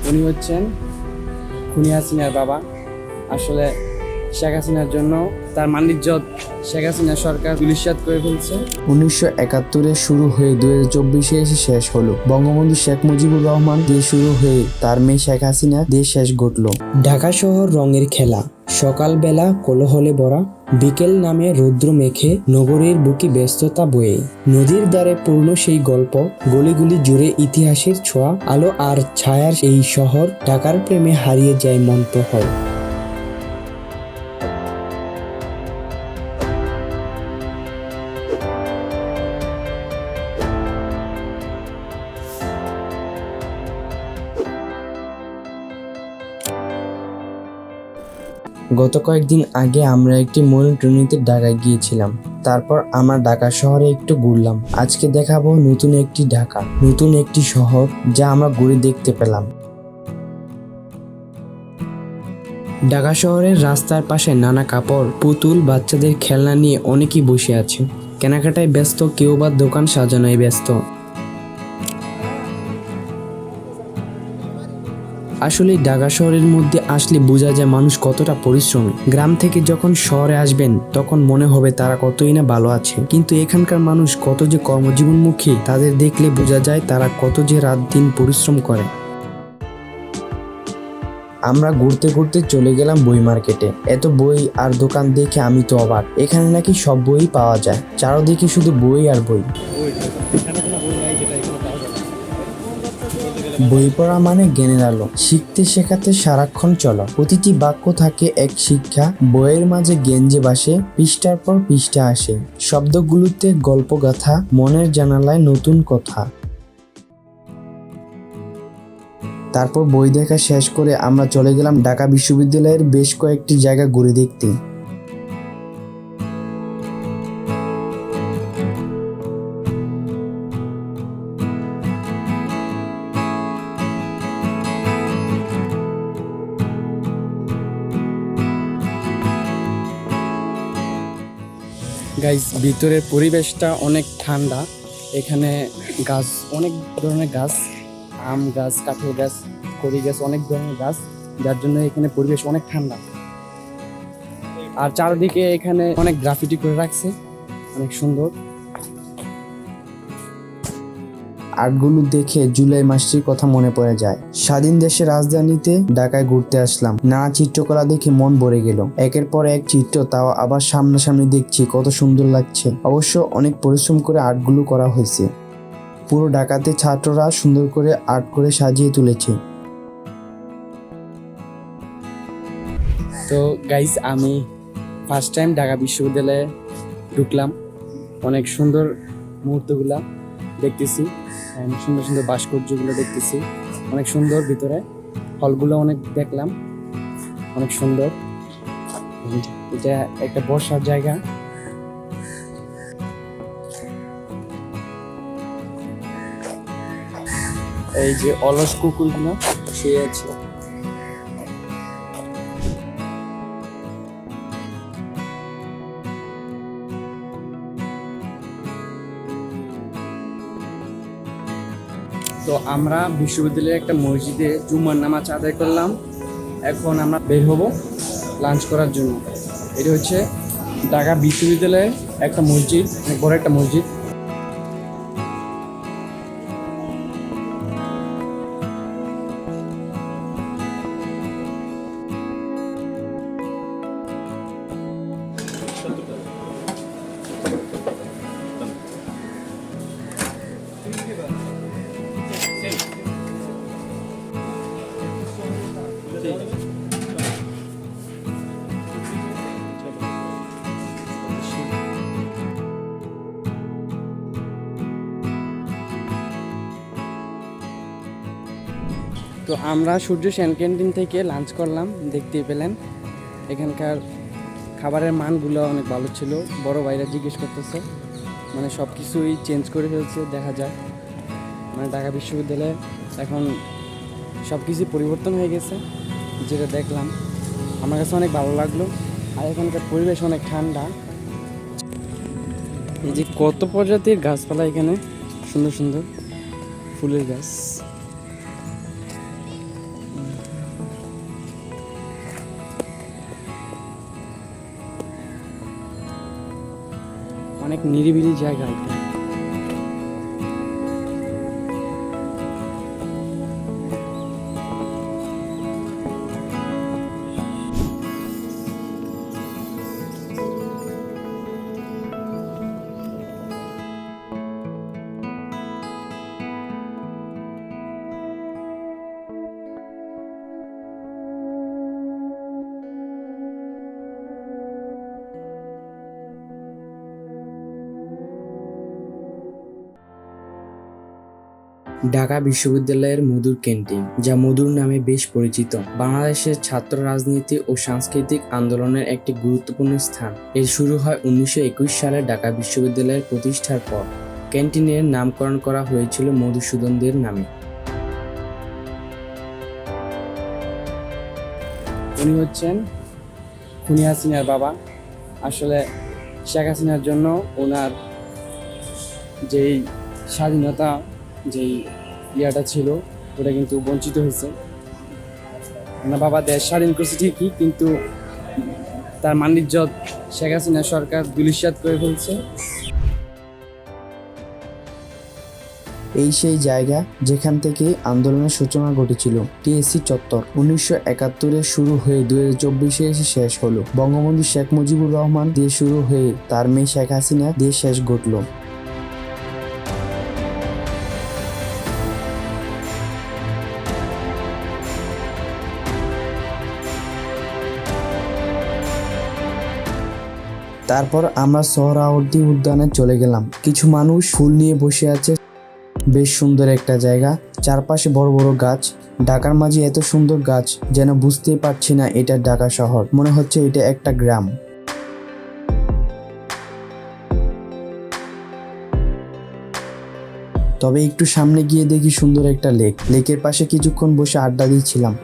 উনি হচ্ছেন খুনি হাসিনার বাবা। আসলে শেখ হাসিনার জন্য তার মানিজ্জত শেখ হাসিনা সরকার ধূলিসাৎ করে ফেলছে। 1971-এ শুরু হয়ে 2024-এ এসে শেষ হলো। বঙ্গবন্ধু শেখ মুজিবুর রহমান দিয়ে শুরু হয়ে তার মেয়ে শেখ হাসিনা দিয়ে শেষ ঘটল। ঢাকা শহর রঙের খেলা, সকালবেলা কোলাহলে ভরা, বিকেল নামে রৌদ্র মেখে নগরীর বুকে ব্যস্ততা বয়ে। নদীর ধারে পূর্ণ সেই গল্প, গলিগুলি জুড়ে ইতিহাসের ছোঁয়া, আলো আর ছায়ার এই শহর ঢাকার প্রেমে হারিয়ে যায় মন্ত্রহর। গত কয়েকদিন আগে আমরা একটি মনিটরিতে ঢাকায় গিয়েছিলাম। তারপর আমরা ঢাকা শহরে একটু ঘুরলাম। আজকে দেখাবো নতুন একটি ঢাকা, নতুন একটি শহর যা আমরা ঘুরে দেখতে পেলাম। ঢাকা শহরের রাস্তার পাশে নানা কাপড়, পুতুল, বাচ্চাদের খেলনা নিয়ে অনেকেই বসে আছে। কেনাকাটায় ব্যস্ত, কেউ বা দোকান সাজানোয় ব্যস্ত। আসলে ঢাকা শহরের মধ্যে আসলে বোঝা যায় মানুষ কতটা পরিশ্রমী। গ্রাম থেকে যখন শহরে আসবেন তখন মনে হবে তারা কতই না ভালো আছে, কিন্তু এখানকার মানুষ কত যে কর্মজীবনমুখী, তাদের দেখলে বোঝা যায় তারা কত যে রাত দিন পরিশ্রম করে। আমরা ঘুরতে ঘুরতে চলে গেলাম বই মার্কেটে। এত বই আর দোকান দেখে আমি তো অবাক। এখানে নাকি সব বই পাওয়া যায়। চারদিকে শুধু বই আর বই। বই পড়া মানে জ্ঞানের আলো, শিখতে শেখাতে সারাক্ষণ চলো। প্রতিটি বাক্য থাকে এক শিক্ষা, বইয়ের মাঝে জ্ঞান যে বাসে, পৃষ্ঠার পর পৃষ্ঠা আসে। শব্দগুলোতে গল্পগাথা, মনের জানালায় নতুন কথা। তারপর বই দেখা শেষ করে আমরা চলে গেলাম ঢাকা বিশ্ববিদ্যালয়ের বেশ কয়েকটি জায়গা ঘুরে দেখতে। গাইস, ভিতরের পরিবেশটা অনেক ঠান্ডা। এখানে গাছ, অনেক ধরনের গাছ, আম গাছ, কাঁঠাল গাছ, কড়ি গাছ, অনেক ধরনের গাছ, যার জন্য এখানে পরিবেশ অনেক ঠান্ডা। আর চারদিকে এখানে অনেক গ্রাফিটি করে রাখছে, অনেক সুন্দর। আর্টগুলো দেখে জুলাই মাসটির কথা মনে পড়ে যায়। স্বাধীন দেশের রাজধানীতে ঢাকায় ঘুরতে আসলাম। নানা চিত্রকলা দেখে মন ভরে গেল। একের পর এক চিত্র, তাও আবার সামনাসামনি দেখছি, কত সুন্দর লাগছে। অবশ্য অনেক পরিশ্রম করে আর্টগুলো করা হয়েছে। পুরো ঢাকাতে ছাত্ররা সুন্দর করে আর্ট করে সাজিয়ে তুলেছে। তো গাইস, আমি ফার্স্ট টাইম ঢাকা বিশ্ববিদ্যালয়ে ঢুকলাম। অনেক সুন্দর মুহূর্তগুলা দেখতেছি, সুন্দর সুন্দর ভাস্কর্যগুলো দেখতেছি, অনেক সুন্দর। ভিতরে হলগুলো অনেক দেখলাম, অনেক সুন্দর। এটা একটা বসার জায়গা। এই যে অলস কুকুরগুলো শুয়ে আছে। তো আমরা বিশ্ববিদ্যালয়ের একটা মসজিদে জুম্মার নামাজ আদায় করলাম। এখন আমরা বের হব লাঞ্চ করার জন্য। এটা হচ্ছে ঢাকা বিশ্ববিদ্যালয়ের একটা মসজিদ, অনেক বড় একটা মসজিদ। তো আমরা সূর্য সেন ক্যান্টিন থেকে লাঞ্চ করলাম। দেখতেই পেলেন এখানকার খাবারের মানগুলো অনেক ভালো ছিল। বড় ভাইরা জিজ্ঞেস করতেছে, মানে সব কিছুই চেঞ্জ করে ফেলছে দেখা যায়। মানে ঢাকা বিশ্ববিদ্যালয়ে এখন সব কিছুই পরিবর্তন হয়ে গেছে, যেটা দেখলাম আমার কাছে অনেক ভালো লাগলো। আর এখানকার পরিবেশ অনেক ঠান্ডা। এই যে কত প্রজাতির গাছপালা এখানে, সুন্দর সুন্দর ফুলের গাছ। অনেক নিরিবিলি জায়গা এটা। ঢাকা বিশ্ববিদ্যালয়ের মধুর ক্যান্টিন, যা মধুর নামে বেশ পরিচিত, বাংলাদেশের ছাত্র রাজনীতি ও সাংস্কৃতিক আন্দোলনের একটি গুরুত্বপূর্ণ স্থান। এর শুরু হয় 1921 সালে ঢাকা বিশ্ববিদ্যালয়ের প্রতিষ্ঠার পর। ক্যান্টিনের নামকরণ করা হয়েছিল মধুসূদনদের নামে। উনি হচ্ছেন খুনি হাসিনার বাবা। আসলে শেখ হাসিনার জন্য ওনার যেই স্বাধীনতা, যেই ইয়াটা ছিল, ওটা কিন্তু বঞ্চিত হয়েছে। ওনার বাবা দেশ স্বাধীন করছে ঠিকই, কিন্তু তার মান-ইজ্জত শেখ হাসিনা সরকার ধূলিসাৎ করে ফেলছে। এই সেই জায়গা যেখান থেকে আন্দোলনের সূচনা ঘটেছিল। টিএসসি চত্বর 1971-এ শুরু হয়ে 2024-এ এসে শেষ হলো। বঙ্গবন্ধু শেখ মুজিবুর রহমান দিয়ে শুরু হয়ে তার মেয়ে শেখ হাসিনা দিয়ে শেষ ঘটল। তারপর আমরা সোহরাওয়ার্দী উদ্যানে চলে গেলাম। কিছু মানুষ ফুল নিয়ে বসে আছে। বেশ সুন্দর একটা জায়গা, চারপাশে বড় বড় গাছ। ঢাকার মাঝে এত সুন্দর গাছ যেন বুঝতেই পারছি না এটা ঢাকা শহর, মনে হচ্ছে এটা একটা গ্রাম। তবে একটু সামনে গিয়ে দেখি সুন্দর একটা লেক। লেকের পাশে কিছুক্ষণ বসে আড্ডা দিচ্ছিলাম।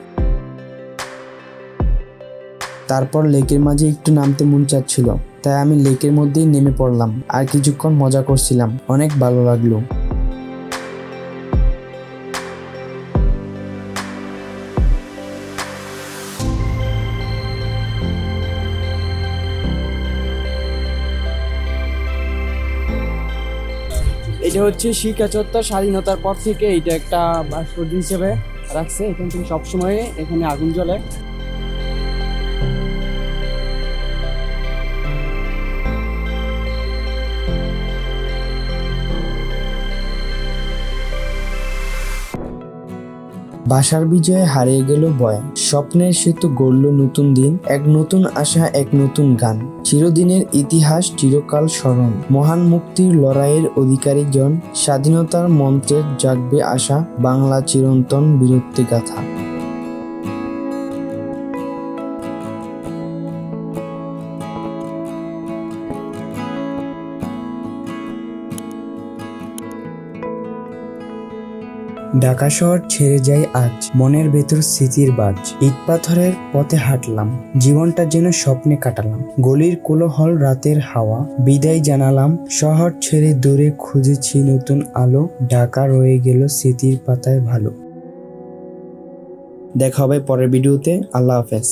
তারপর লেকের মাঝে একটু নামতে মন চাচ্ছিল, তাই আমি লেকের মধ্যেই নেমে পড়লাম আর কিছুক্ষণ মজা করছিলাম। অনেক ভালো লাগলো। এটা হচ্ছে শিক্ষা চত্বর। স্বাধীনতার পর থেকে এটা একটা ভাস্কর্য হিসেবে রাখছে। এখান থেকে সবসময় এখানে আগুন জ্বলে। বাসার বিজয়ে হারিয়ে গেল ভয়, স্বপ্নের সেতু গড়ল নতুন দিন, এক নতুন আশা, এক নতুন গান। চিরদিনের ইতিহাস, চিরকাল স্মরণ, মহান মুক্তির লড়াইয়ের অধিকারী জন, স্বাধীনতার মন্ত্রের জাগবে আশা, বাংলা চিরন্তন বীরত্বে গাথা। ঢাকা শহর ছেড়ে যাই আজ, মনের ভেতর স্মৃতির বাজ। ইট পাথরের পথে হাঁটলাম, জীবনটা যেন স্বপ্নে কাটালাম। গলির কোলাহল, রাতের হাওয়া, বিদায় জানালাম। শহর ছেড়ে দূরে খুঁজেছি নতুন আলো, ঢাকা রয়ে গেল স্মৃতির পাতায় ভালো। দেখা হবে পরের ভিডিওতে। আল্লাহ হাফেজ।